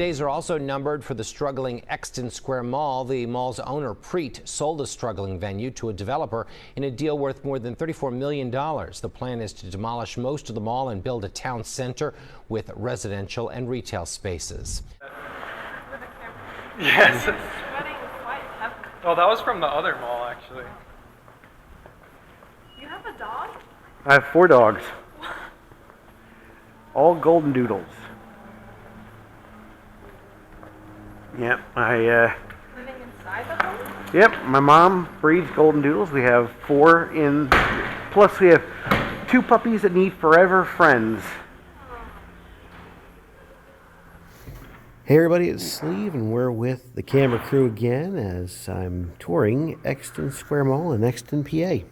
days are also numbered for the struggling Exton Square Mall. The mall's owner, Preet, sold the struggling venue to a developer in a deal worth more than $34 million. The plan is to demolish most of the mall and build a town center with residential and retail spaces. Yes. Oh, that was from the other mall, actually. You have a dog? I have 4 dogs. All golden doodles. Yep, Living inside the home? Yep, my mom breeds golden doodles. We have 4 in, plus we have 2 puppies that need forever friends. Hey everybody, it's Sleeve, and we're with the camera crew again as I'm touring Exton Square Mall in Exton, PA.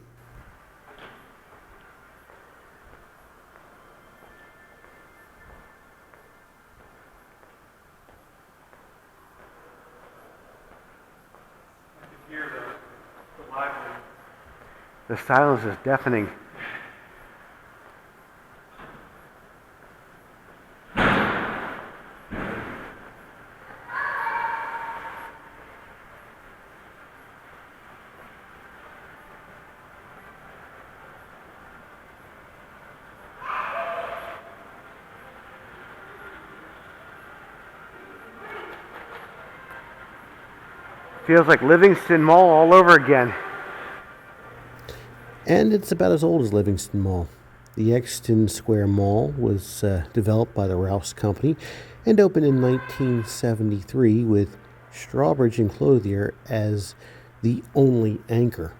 The silence is deafening. Feels like Livingston Mall all over again. And it's about as old as Livingston Mall. The Exton Square Mall was developed by the Rouse Company and opened in 1973 with Strawbridge and Clothier as the only anchor.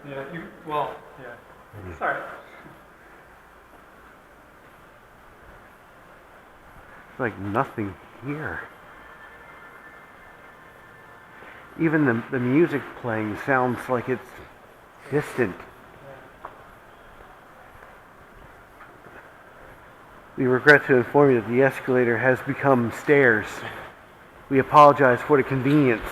Yeah, yeah. Sorry. It's like nothing here. Even the music playing sounds like it's distant. We regret to inform you that the escalator has become stairs. We apologize for the convenience.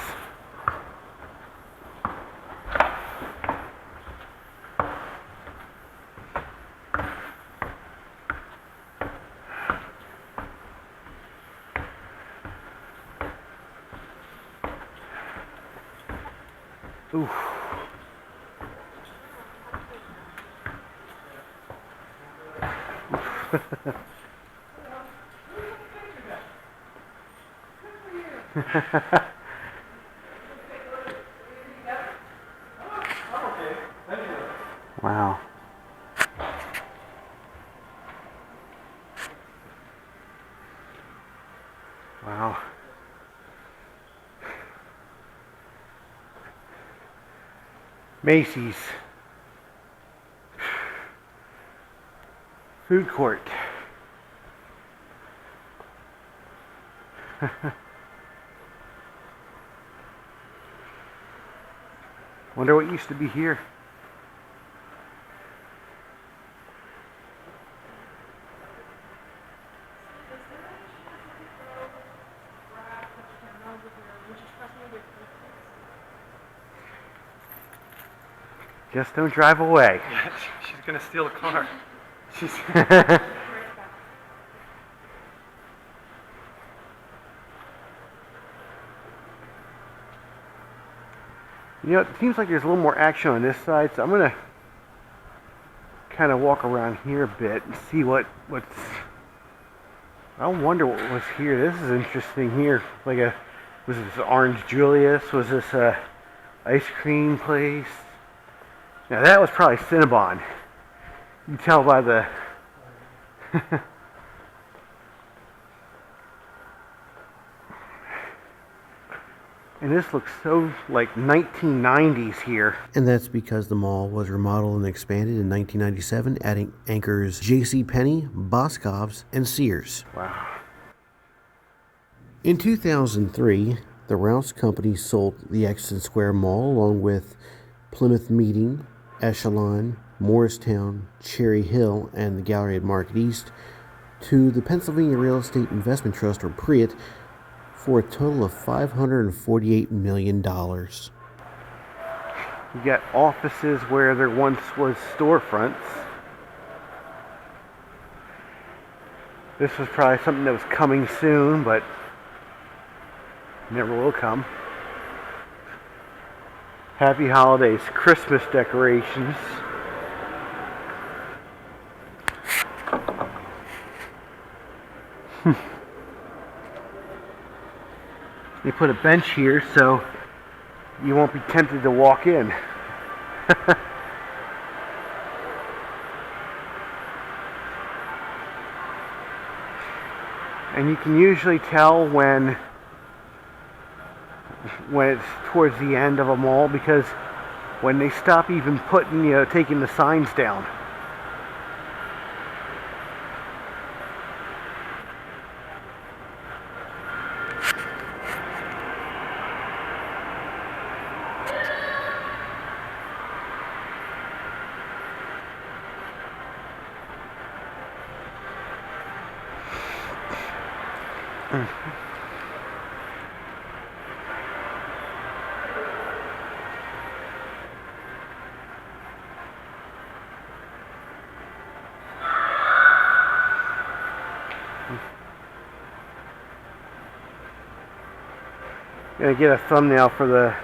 Oof. Wow. Wow. Macy's. Food court. Wonder what used to be here. Just don't drive away. Yeah, she's gonna steal the car. She's. You know, it seems like there's a little more action on this side, so I'm gonna kind of walk around here a bit and see what's. I wonder what was here. This is interesting here. Was this Orange Julius? Was this a ice cream place? Now that was probably Cinnabon. You can tell by the and this looks so like 1990s here. And that's because the mall was remodeled and expanded in 1997, adding anchors JCPenney, Boscov's, and Sears. Wow. In 2003, the Rouse Company sold the Exton Square Mall along with Plymouth Meeting, Echelon, Morristown, Cherry Hill, and the Gallery at Market East to the Pennsylvania Real Estate Investment Trust, or PREIT, for a total of $548 million. You got offices where there once was storefronts. This was probably something that was coming soon, but never will come. Happy holidays, Christmas decorations. They put a bench here so you won't be tempted to walk in. And you can usually tell when it's towards the end of a mall, because when they stop even putting, taking the signs down. Gonna get a thumbnail for the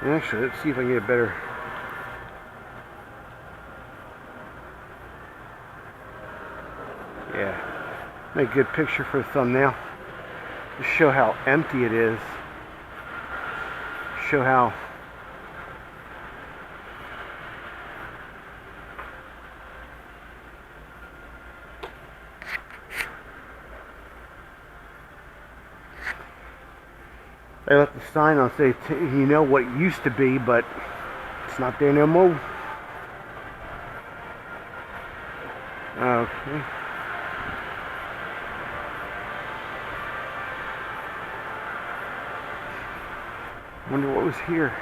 Actually, let's see if I can get a better. Yeah, make a good picture for a thumbnail. Just show how empty it is. Show how they left the sign on say, you know what it used to be, but it's not there no more. Okay. Wonder what was here.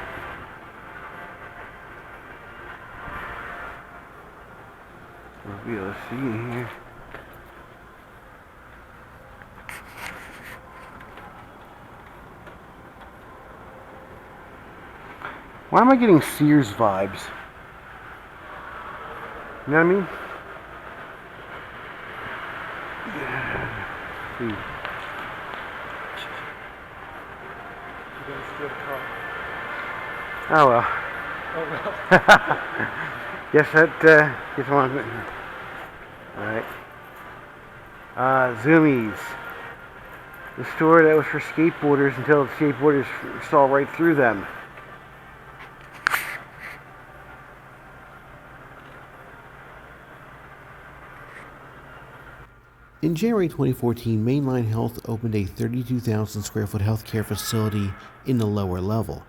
We'll be able to see in here. Why am I getting Sears vibes? You know what I mean? You gonna steal the car? Oh well. Oh well. Guess that gets one. Alright. Zoomies. The store that was for skateboarders until the skateboarders saw right through them. In January 2014, Mainline Health opened a 32,000 square foot healthcare facility in the lower level.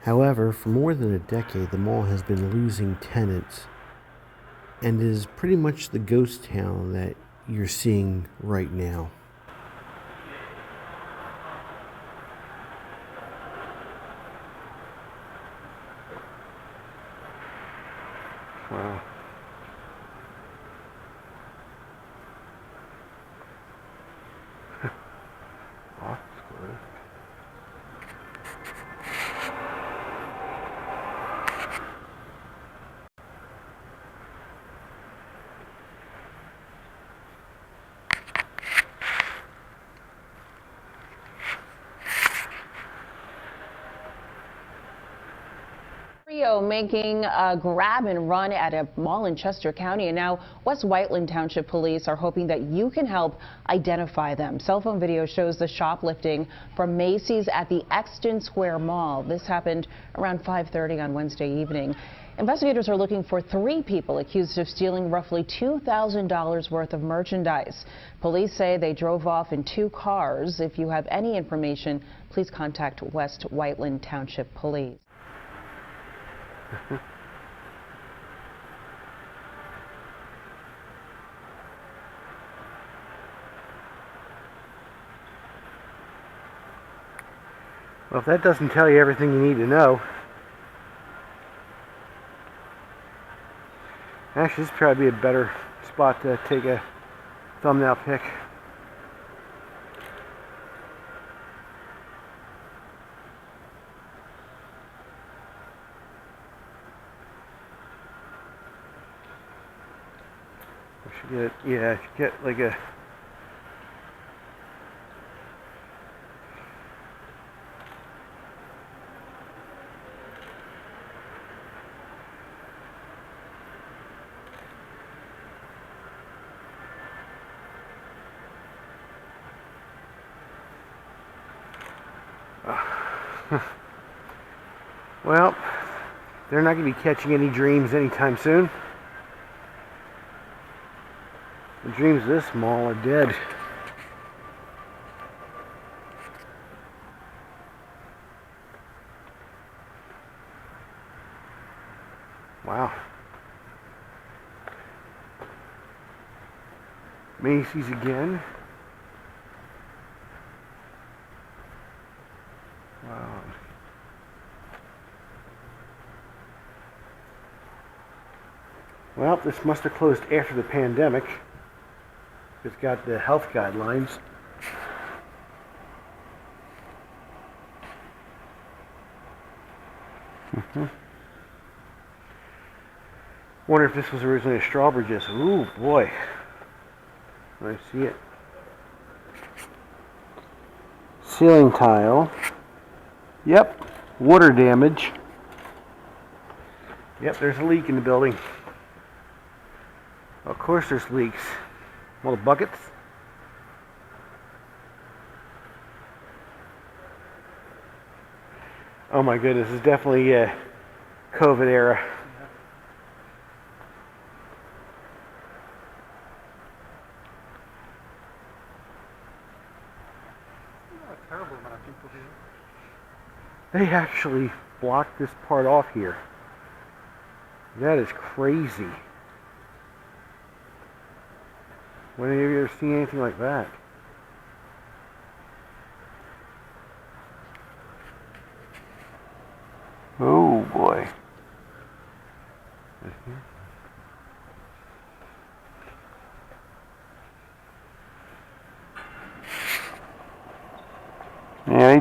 However, for more than a decade, the mall has been losing tenants and is pretty much the ghost town that you're seeing right now. Wow. Awkward. Trio making a grab and run at a mall in Chester County, and now West Whiteland Township Police are hoping that you can help identify them. Cell phone video shows the shoplifting from Macy's at the Exton Square Mall. This happened around 5:30 on Wednesday evening. Investigators are looking for 3 people accused of stealing roughly $2,000 worth of merchandise. Police say they drove off in 2 cars. If you have any information, please contact West Whiteland Township Police. Well, if that doesn't tell you everything you need to know, actually this would probably be a better spot to take a thumbnail pic. I should get, yeah, I should get like a well, they're not going to be catching any dreams anytime soon. The dreams of this mall are dead. Wow. Macy's again. Wow. Well, this must have closed after the pandemic. It's got the health guidelines. Wonder if this was originally a Strawbridge's. Ooh, boy. I see it. Ceiling tile. Yep. Water damage. Yep, there's a leak in the building. Of course there's leaks. All the buckets. Oh my goodness, this is definitely a COVID era. A terrible amount of people here. They actually blocked this part off here. That is crazy. When have you ever seen anything like that? Oh boy. Yeah.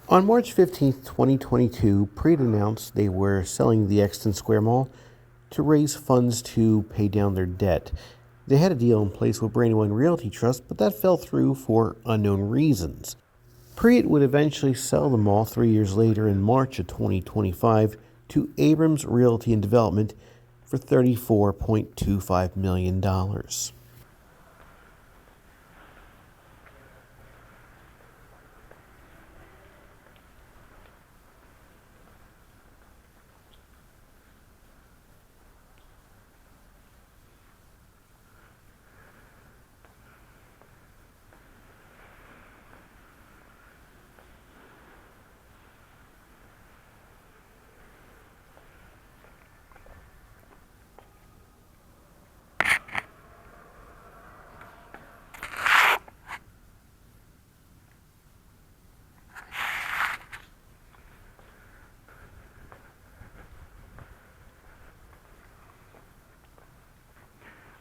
On March 15, 2022, Preet announced they were selling the Exton Square Mall to raise funds to pay down their debt. They had a deal in place with Brandywine Realty Trust, but that fell through for unknown reasons. Preet would eventually sell the mall 3 years later in March of 2025 to Abrams Realty and Development for $34.25 million.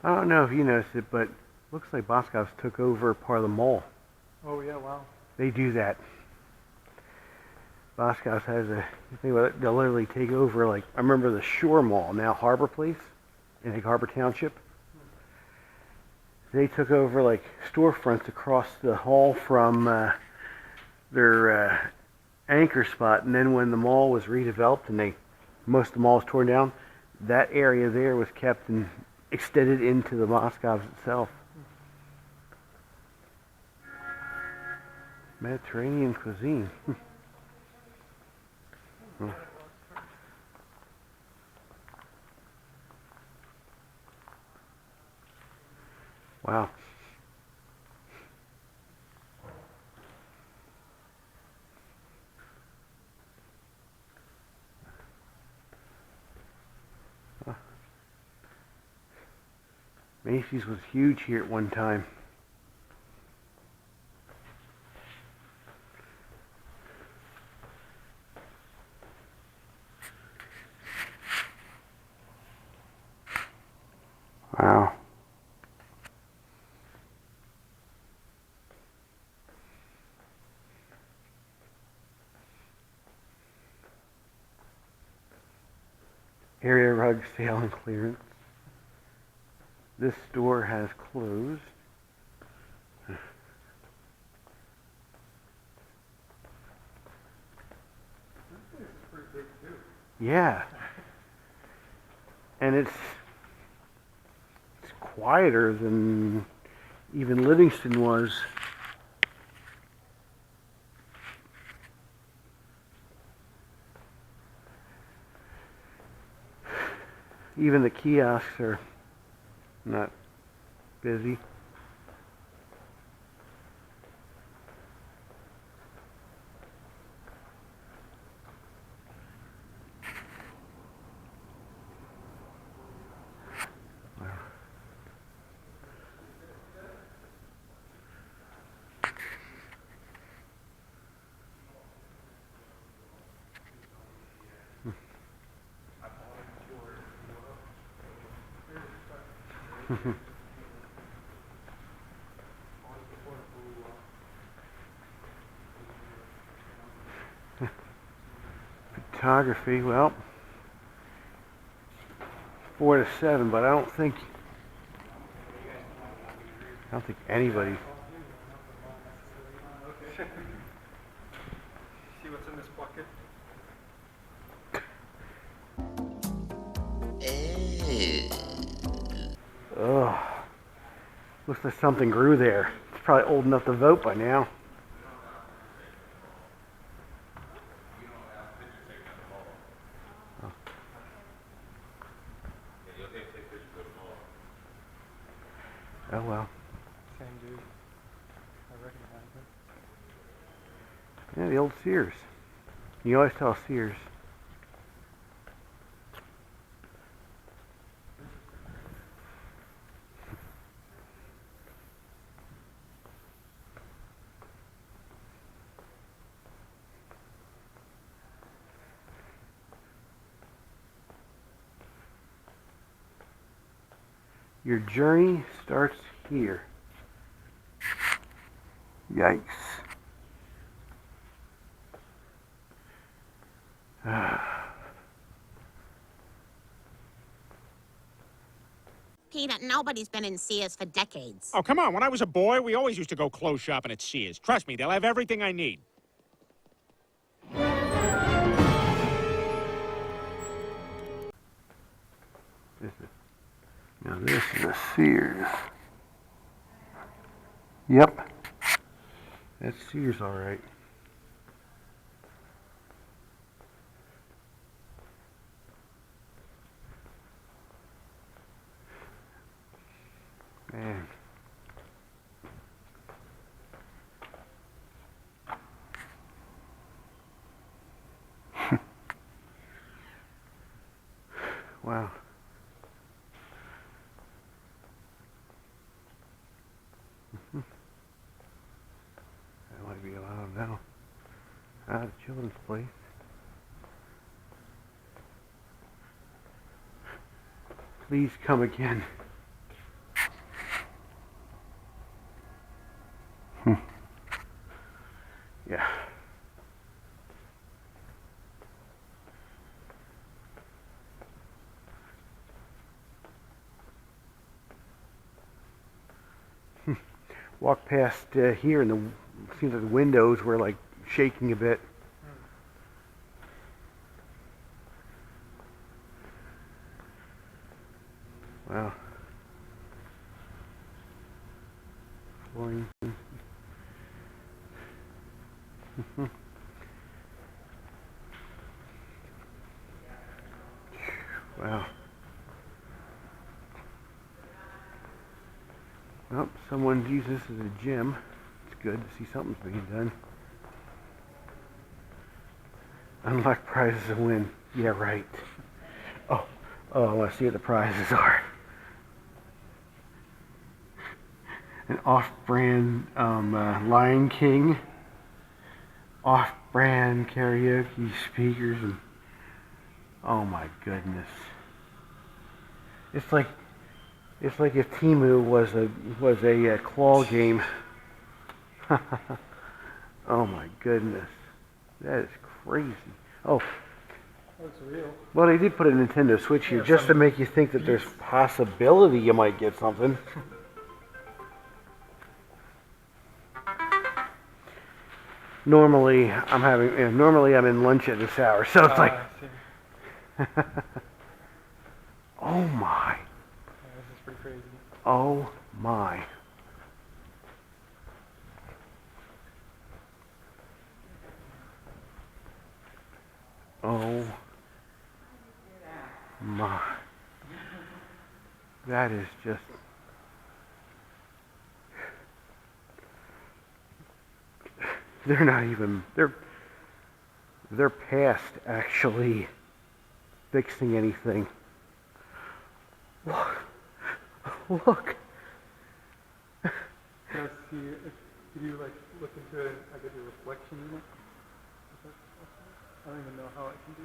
I don't know if you noticed it, but Looks like Boscov's took over part of the mall. Oh yeah, wow. They do that. Boscov's has a thing where they'll literally take over, like, I remember the Shore Mall, now Harbor Place, in Egg Harbor Township. They took over, like, storefronts across the hall from their anchor spot, and then when the mall was redeveloped and most of the mall was torn down, that area there was kept and extended into the Boscov's itself. Mediterranean cuisine. Wow. Macy's was huge here at one time. Wow. Area rug sale and clearance. This store has closed. Yeah. And it's quieter than even Livingston was. Even the kiosks are not busy. Photography, well, 4 to 7, but I don't think anybody. See what's in this bucket? Ugh. Looks like something grew there. It's probably old enough to vote by now. Oh well. Same dude. I recognize him. Yeah, the old Sears. You always tell Sears. Your journey starts here. Yikes. Peter, nobody's been in Sears for decades. Oh, come on. When I was a boy, we always used to go clothes shopping at Sears. Trust me, they'll have everything I need. Now this is a Sears. Yep. That's Sears, all right. Man. Wow. That might be allowed now. Out of children's place. Please come again. Yeah. Walked past here, and it seems like the windows were like shaking a bit. Wow. Flooring. Wow. Well, someone uses this as a gym. It's good to see something's being done. Unlock prizes and win. Yeah, right. Oh, I want to see what the prizes are. An off-brand Lion King, off-brand karaoke speakers, and oh my goodness! It's like if Temu was a claw game. Oh my goodness, that is crazy. Oh, Looks real. well, they did put a Nintendo Switch here just to make you think that there's possibility you might get something. Normally I'm in lunch at this hour, so it's like, I see. oh my, Yeah, this is pretty crazy. oh my. Oh my. That is just... They're not even... They're past actually fixing anything. Look. Look. Now, see, if you like look into it, I get your reflection in it. I don't even know how I can do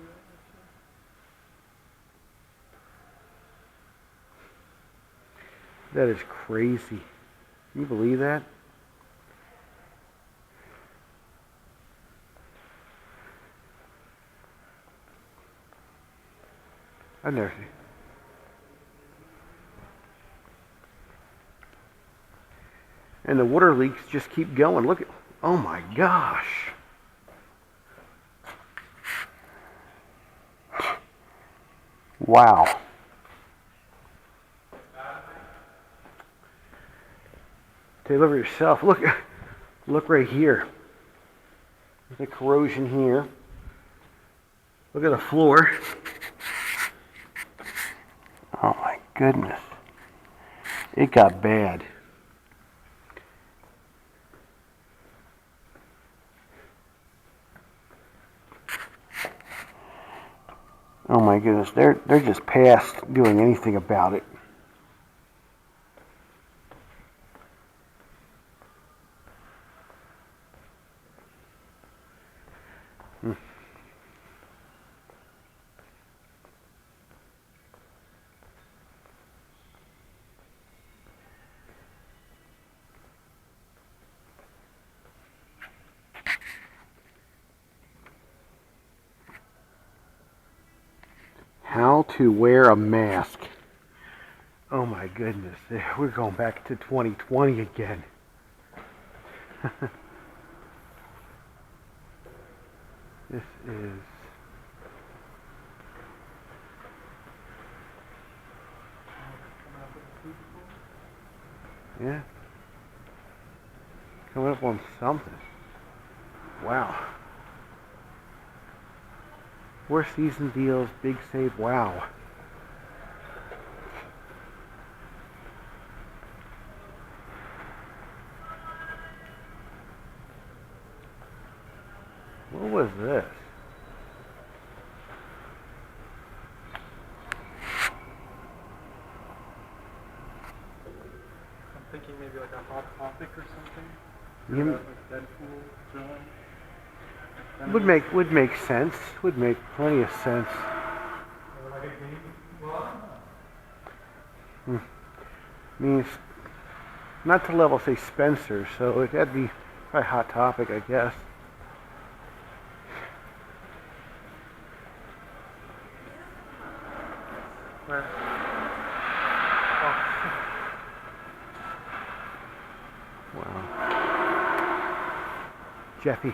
that. That is crazy. Can you believe that? I've never seen. And the water leaks just keep going. Look at, oh my gosh. Wow. Take a look at yourself. Look right here. There's the corrosion here. Look at the floor. Oh my goodness. It got bad. Oh my goodness, they're just past doing anything about it. How to wear a mask. Oh my goodness, we're going back to 2020 again. This is... Yeah. Coming up on something. Wow. 4 season deals, big save, wow. What was this? I'm thinking maybe like a hot topic or something. You- Like Deadpool, John. Would make sense. Would make plenty of sense. Or like a game. Well, Means not to level, say, Spencer, so that'd be probably Hot Topic, I guess. Where? Oh. Wow. Jeffy.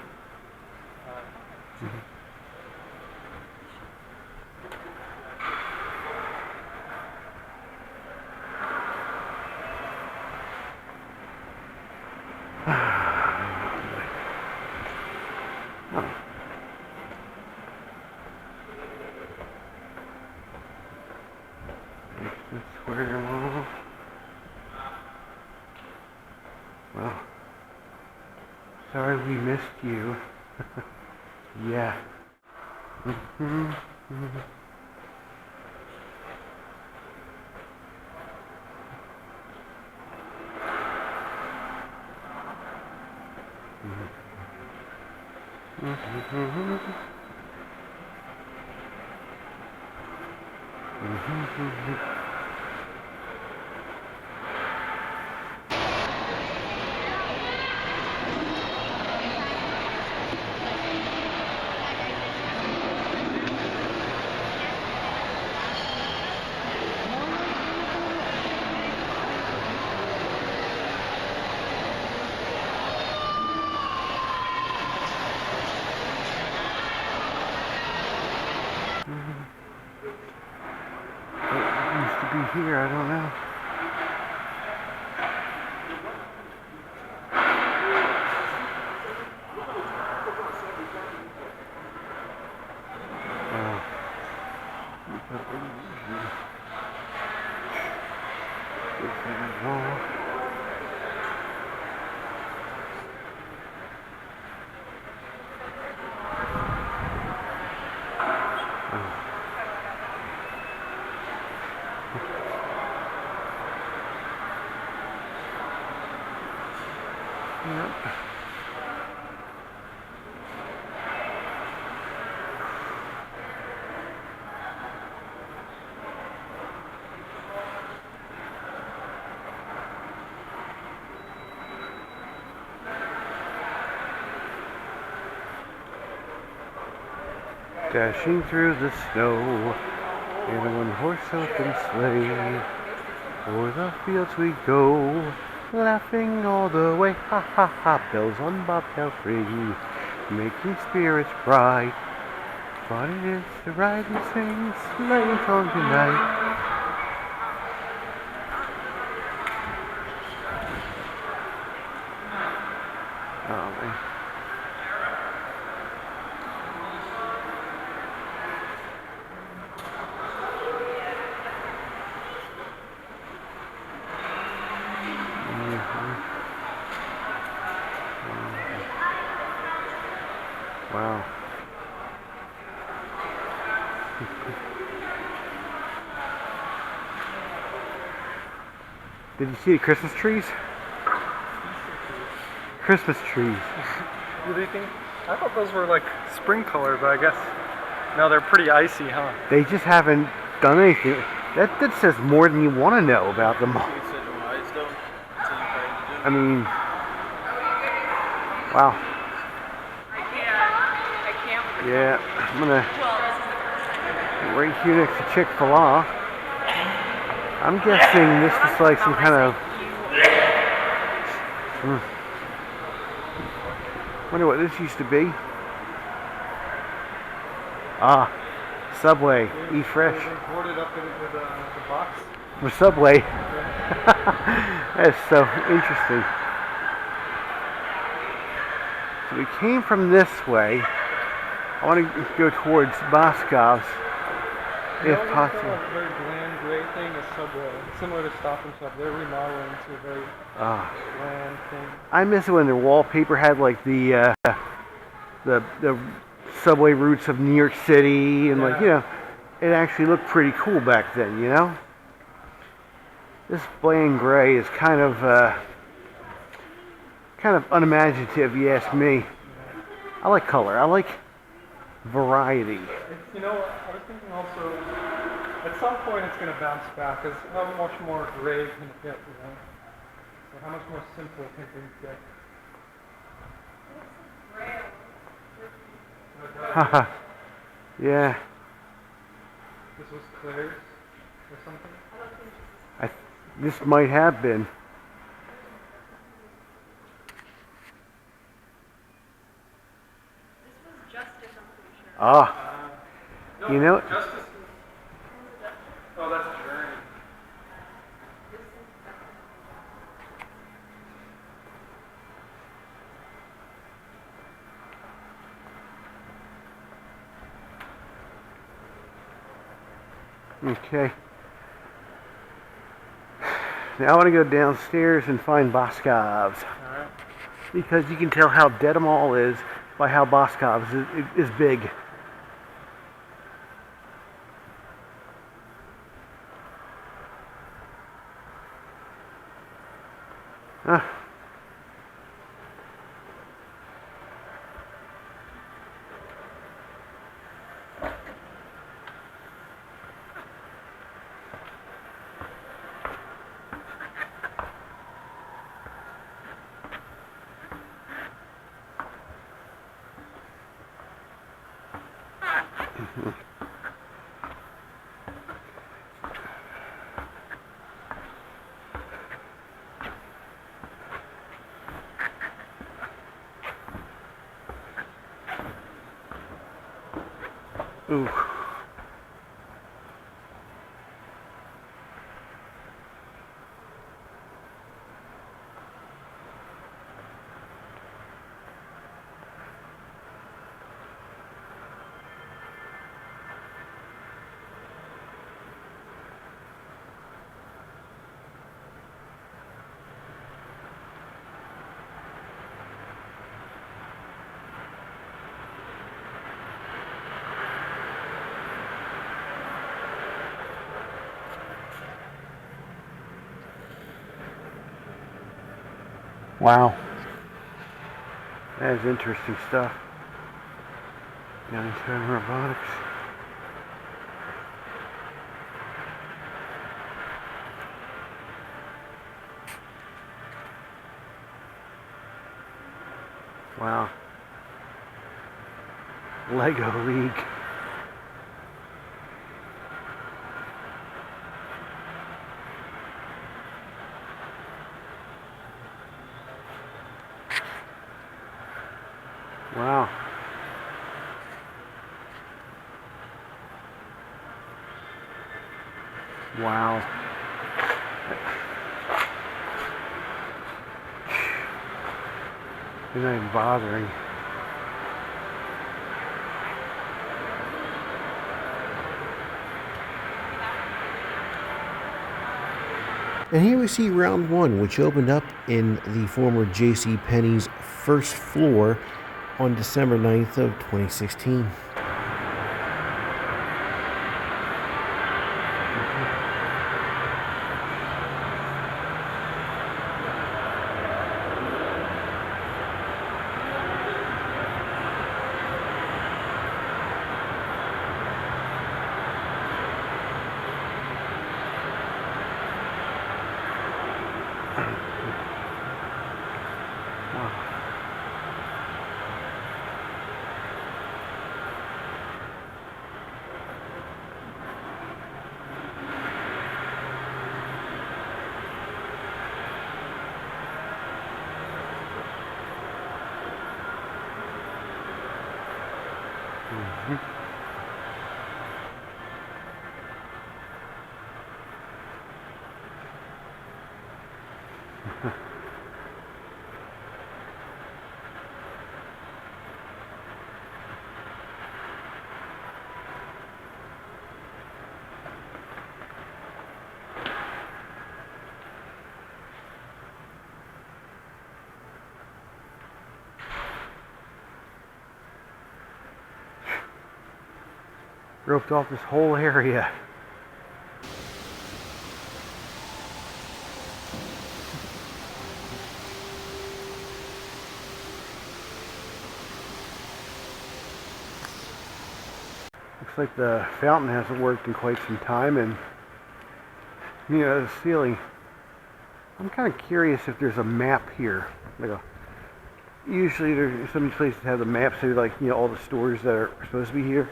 Exton Square Mall. Well, sorry we missed you. Yeah. It used to be here, I don't know. Dashing through the snow in a one-horse open sleigh. O'er the fields we go, laughing all the way. Ha ha ha, bells on bobtail ring, making spirits bright. Fun it is to ride and sing sleighing song tonight. Oh man. Wow. Did you see the Christmas trees? Christmas trees. Do they think? I thought those were like spring color, but I guess no, they're pretty icy, huh? They just haven't done anything. That says more than you want to know about them. I mean, wow. Yeah, I'm gonna right here next to Chick-fil-A. I'm guessing this is like some kind of. Wonder what this used to be. Ah, Subway. Eat fresh. They boarded up into the box. For Subway. That's so interesting. So we came from this way. I want to go towards Boscov's, if possible. A very bland gray thing is Subway, similar to Stop and Shop. They're remodeling to a very bland thing. I miss it when their wallpaper had like the subway routes of New York City, and like, you know, it actually looked pretty cool back then, you know. This bland gray is kind of unimaginative, you ask me. I like color. I like variety. You know, I was thinking also, at some point it's going to bounce back, because how much more gray can it get, you know? Or how much more simple can things get? Haha. Yeah. This was Claire's or something? This might have been. This was Justice, I'm pretty sure. Ah. No, You know. Justice. Oh, that's Journey. Okay. Now I want to go downstairs and find Boscov's. Alright. Because you can tell how dead a mall is by how Boscov's is big. Ah. Ooh. Wow. That is interesting stuff. Downtown robotics. Wow. Lego League. Wow. Wow. You're not even bothering. And here we see round one, which opened up in the former J.C. Penney's first floor on December 9th of 2016. Roped off this whole area. Looks like the fountain hasn't worked in quite some time, and you know, the ceiling. I'm kind of curious if there's a map here. Usually there's some places have the maps, so like, you know, all the stores that are supposed to be here.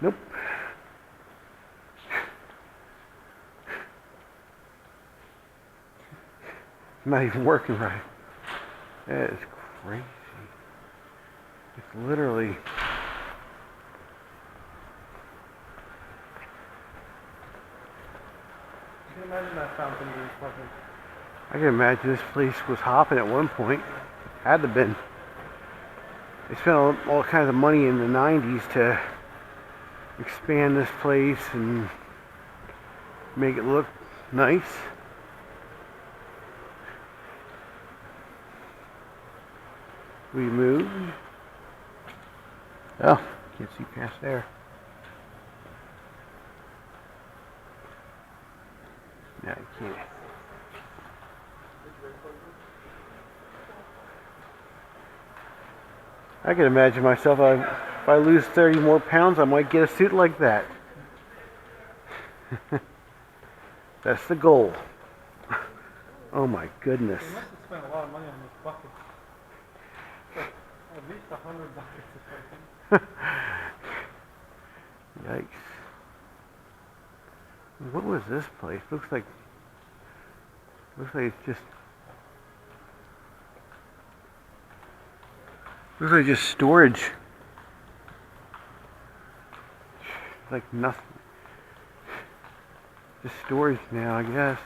Nope. Not even working right. That is crazy. It's literally... I can imagine that fountain being fucking... I can imagine this place was hopping at one point. Had to been. They spent all kinds of money in the 90s to expand this place and make it look nice. We moved. Oh, can't see past there. No, you can't. I can imagine myself, if I lose 30 more pounds, I might get a suit like that. That's the goal. Oh my goodness. They must have spent a lot of money on this bucket. Like, at least 100 buckets or something. Yikes. What was this place? Looks like it's just... Looks like just storage. Like nothing. Just storage now, I guess.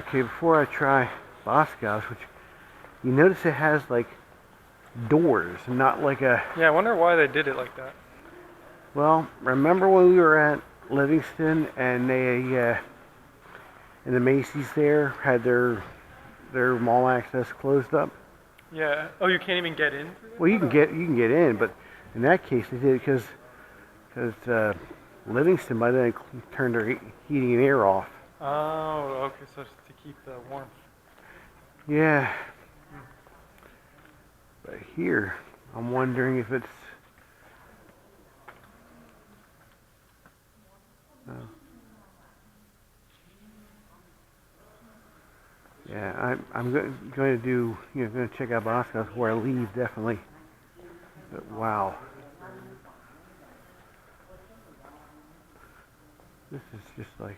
Okay, before I try Boscov's, which you notice it has like doors, not like a... Yeah, I wonder why they did it like that. Well, remember when we were at Livingston and they, and the Macy's there had their mall access closed up? Yeah. Oh, you can't even get in? Well, you can get in, but in that case they did it because Livingston by then turned their heating and air off. Oh, okay, so it's to keep the warmth. Yeah. But here, I'm wondering if it's... Yeah, I'm going to do, going to check out Boscov's before I leave, definitely. But wow. This is just like...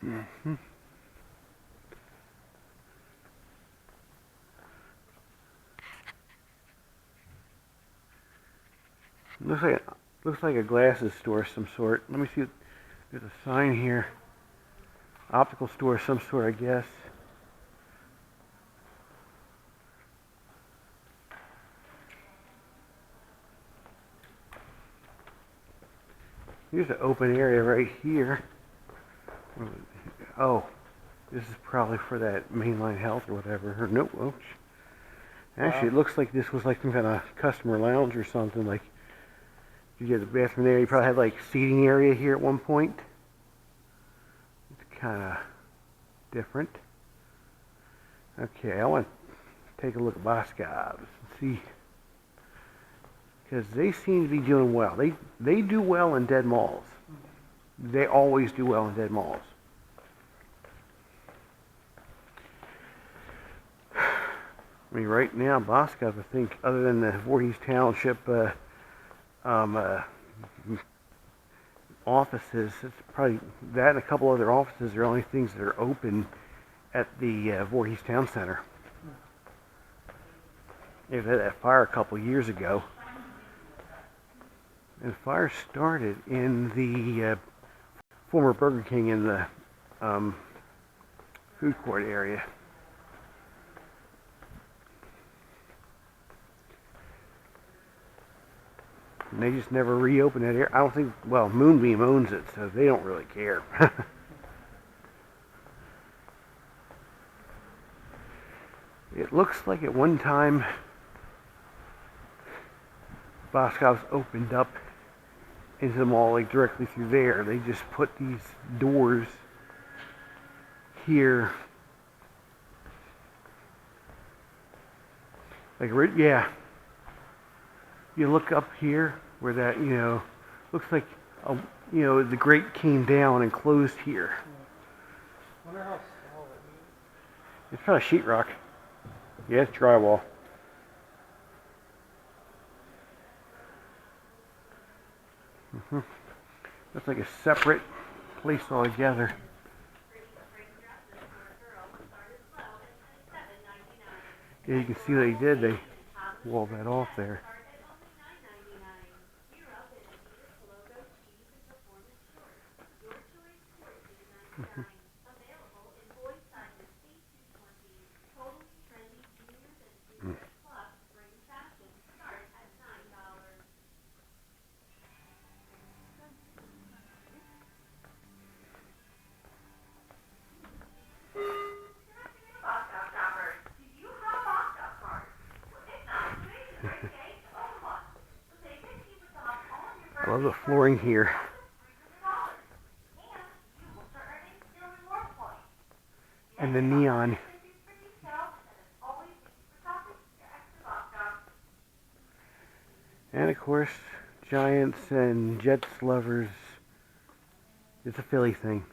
Mm-hmm. Looks like a glasses store of some sort. Let me see. There's a sign here. Optical store of some sort, I guess. Here's an open area right here. Oh, this is probably for that mainline health or whatever. Or nope. Oops. Actually, it looks like this was like some kind of customer lounge or something. Like, you get the bathroom there. You probably had like seating area here at one point. It's kind of different. Okay, I want to take a look at Boscov's and see, because they seem to be doing well. They do well in dead malls. They always do well in dead malls. I mean, right now, Boscov's, I think, other than the Voorhees Township offices, it's probably that and a couple other offices are the only things that are open at the Voorhees Town Center. They had that fire a couple years ago. And the fire started in the former Burger King in the food court area. And they just never reopened that area. I don't think, well, Moonbeam owns it, so they don't really care. It looks like at one time Boscov's opened up into the mall, like directly through there. They just put these doors here. Like, yeah. You look up here where that, you know, looks like, you know, the grate came down and closed here. I wonder how solid it is. It's probably sheetrock. Yeah, it's drywall. That's like a separate place altogether. Yeah, you can see what they did. They walled that off there. I love the flooring here. And the neon. And of course, Giants and Jets lovers. It's a Philly thing.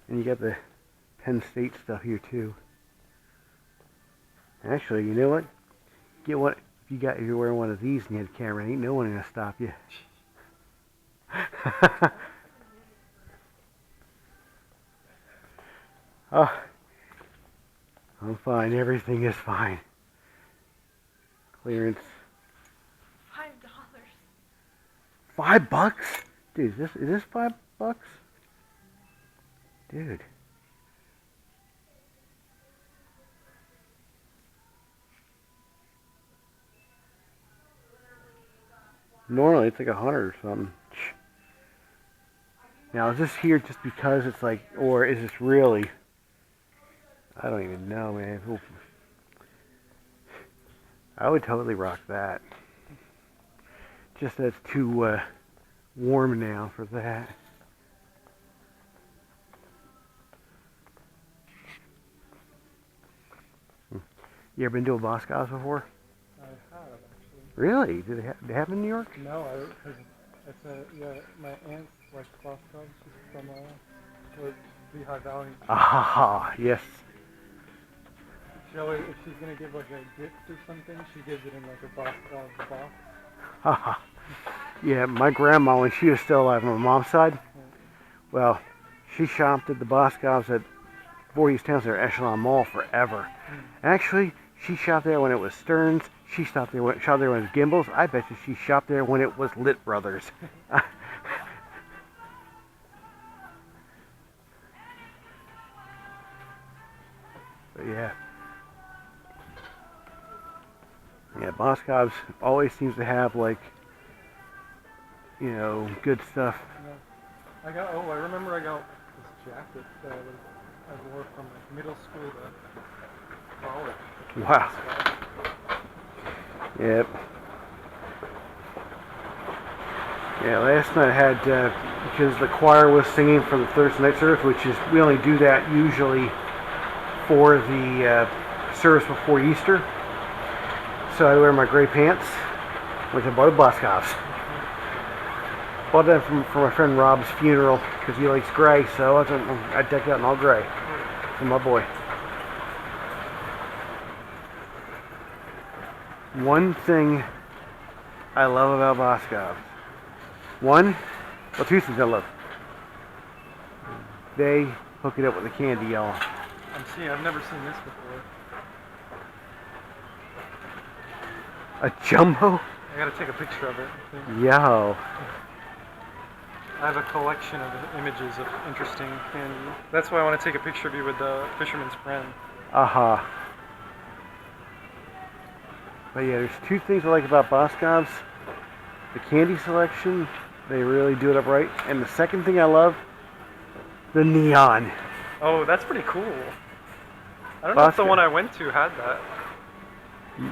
And you got the Penn State stuff here too. Actually, you know what? Get one. If you're wearing one of these and you had a camera, ain't no one gonna stop you. Oh, I'm fine. Everything is fine. Clearance. $5. $5? Dude, is this $5? Dude. Normally it's like 100 or something. Now is this here just because it's like, or is this really? I don't even know, man. Oof. I would totally rock that. Just that it's too warm now for that. You ever been to a Boscov's before? I have, actually. Really? Did they have in New York? No, because it's my aunt's like Boscov. She's from Lehigh Valley. Ah, yes. She always, if she's gonna give like a gift or something, she gives it in like a Boscov box. Haha. Yeah, my grandma, when she was still alive on my mom's side, well, she shopped at the Boscov's at Voorhees Town Center, Echelon Mall forever. Actually, she shopped there when it was Stearns. She shopped there when it was Gimbel's. I bet you she shopped there when it was Lit Brothers. But yeah. Yeah, Boscov's always seems to have like, you know, good stuff. Yeah. I remember I got this jacket that I wore from like middle school to college. Wow. Yep. Yeah, last night I had, because the choir was singing for the Thursday night service, which is, we only do that usually for the service before Easter. So I wear my gray pants, which I bought at Boscov's. Bought that for my friend Rob's funeral, because he likes gray, so I decked out in all gray for my boy. One thing I love about Boscov's. Two things I love. They hook it up with a candy yellow. I've never seen this before. A jumbo? I gotta take a picture of it. I think. Yo. I have a collection of images of interesting candy. That's why I want to take a picture of you with the fisherman's friend. Aha. But yeah, there's two things I like about Boscov's. The candy selection, they really do it up right. And the second thing I love, the neon. Oh, that's pretty cool. I don't know if the one I went to had that.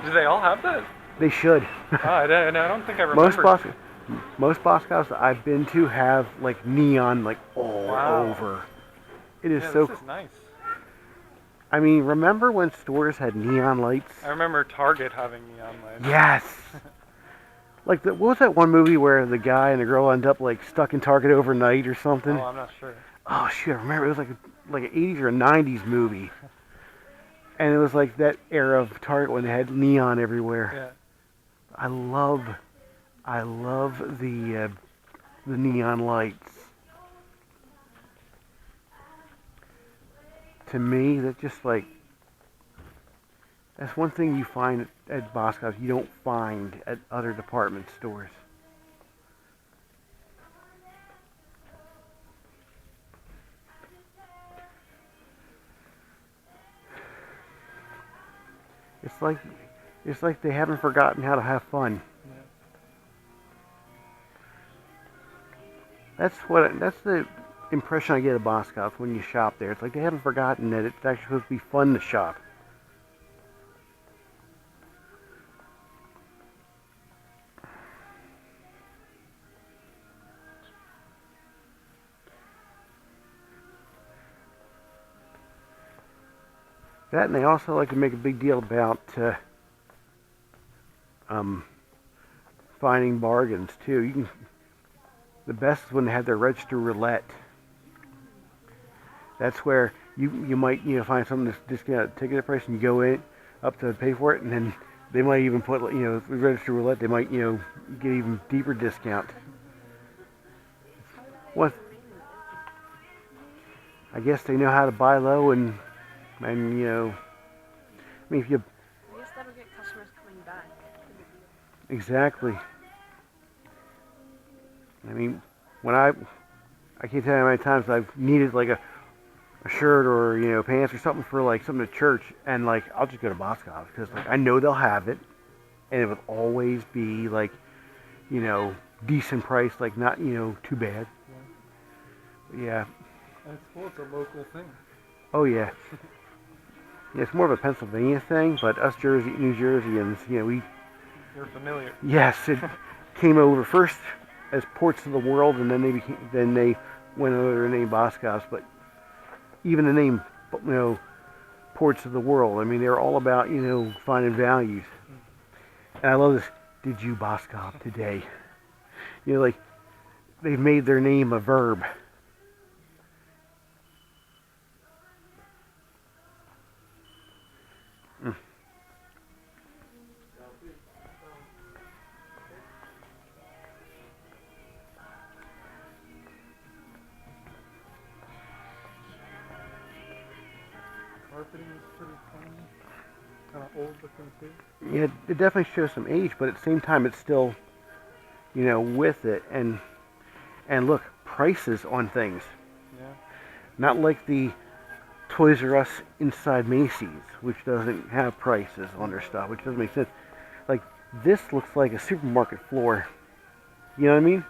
Do they all have that? They should. I don't think I remember. Most Boscov's that I've been to have like neon like all over. It is so. This is nice. I mean, remember when stores had neon lights? I remember Target having neon lights. Yes. Like, what was that one movie where the guy and the girl end up like stuck in Target overnight or something? Oh, I'm not sure. Oh shoot, I remember it was like an 80s or a 90s movie, and it was like that era of Target when they had neon everywhere. Yeah. I love the neon lights. To me, that's just like, that's one thing you find at Boscov's you don't find at other department stores. It's like they haven't forgotten how to have fun. Yeah. That's the impression I get of Boscov's when you shop there. It's like they haven't forgotten that it's actually supposed to be fun to shop. That, and they also like to make a big deal about finding bargains too. The best is when they have their register roulette. That's where you might find something that's discounted ticket price, and you go in up to pay for it, and then they might even put the register roulette. They might get even deeper discount. What? I guess they know how to buy low and I mean if you. I guess that'll get customers coming back. Exactly. I mean, when I can't tell you how many times I've needed like a shirt or pants or something for like something at church, and like I'll just go to Boscov's because like I know they'll have it, and it would always be like decent price, like not too bad. Yeah. And it's cool. It's a local thing. Oh yeah. Yeah, it's more of a Pennsylvania thing, but us New Jerseyans, we. You're familiar. Yes, it came over first as Ports of the World, and then they went under the name Boscov's. But even the name, Ports of the World, I mean, they're all about finding values. And I love this. Did you Boscov today? Like they've made their name a verb. Carpeting is pretty fun. Kind of old looking too. Yeah, it definitely shows some age, but at the same time, it's still, with it. And look, prices on things. Yeah. Not like the Toys R Us inside Macy's, which doesn't have prices on their stuff, which doesn't make sense. Like, this looks like a supermarket floor. You know what I mean?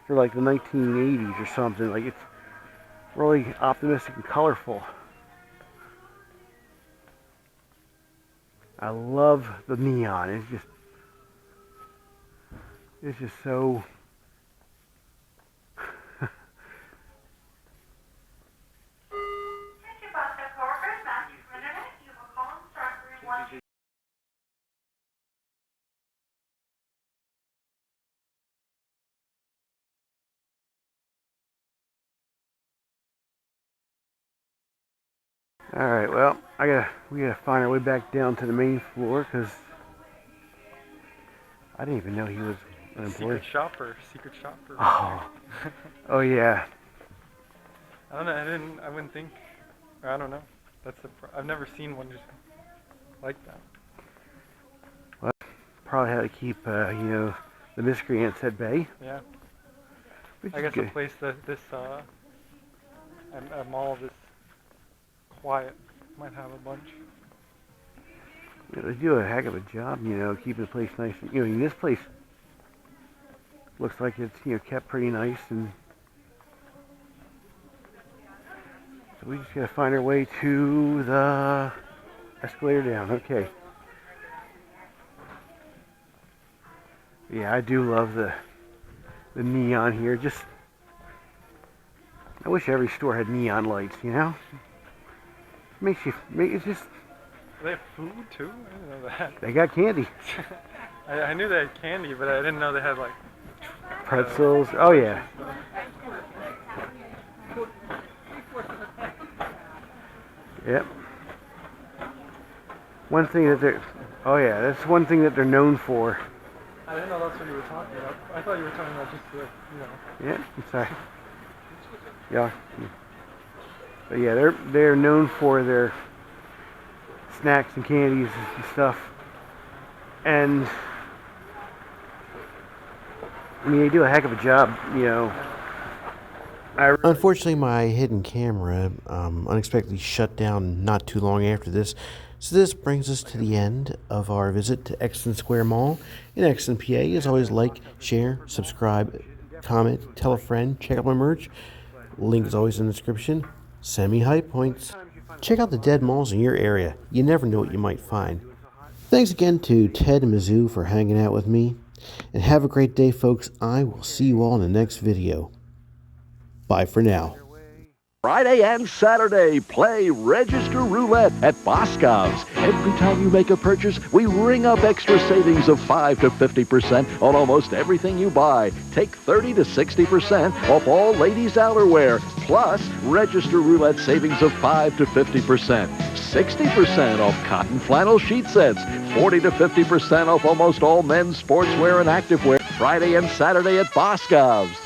For like the 1980s or something. Like, it's really optimistic and colorful. I love the neon. It's just so. All right, well, we gotta find our way back down to the main floor because I didn't even know he was an employee. Secret shopper. Oh, oh yeah. I don't know. I wouldn't think. I don't know. I've never seen one just like that. Well, probably how to keep, you know, the miscreants at bay. Yeah. Which I is guess good. a place that a mall this quiet might have a bunch. You know, they do a heck of a job, you know, keeping the place nice. You know, I mean, this place looks like it's, you know, kept pretty nice, and so we just gotta find our way to the escalator down. Okay. Yeah, I do love the neon here. Just, I wish every store had neon lights, you know? It's just, They have food too? I didn't know that. they got candy. I knew they had candy, but I didn't know they had like Pretzels. Oh yeah. Yep. One thing that they're, oh yeah, that's one thing that they're known for. I didn't know that's what you were talking about. I thought you were talking about just the, you know. Yeah, I'm sorry. Yeah. But yeah, they're known for their snacks and candies and stuff. And I mean, they do a heck of a job, you know. Unfortunately, my hidden camera unexpectedly shut down not too long after this. So this brings us to the end of our visit to Exton Square Mall in Exton, PA. As always, like, share, subscribe, comment, tell a friend, check out my merch. Link is always in the description. Send me high points. Check out the dead malls in your area. You never know what you might find. Thanks again to Ted and Mizzou for hanging out with me. And have a great day, folks. I will see you all in the next video. Bye for now. Friday and Saturday, play Register Roulette at Boscov's. Every time you make a purchase, we ring up extra savings of 5 to 50% on almost everything you buy. Take 30 to 60% off all ladies' outerwear. Plus, Register Roulette savings of 5 to 50%. 60% off cotton flannel sheet sets. 40 to 50% off almost all men's sportswear and activewear. Friday and Saturday at Boscov's.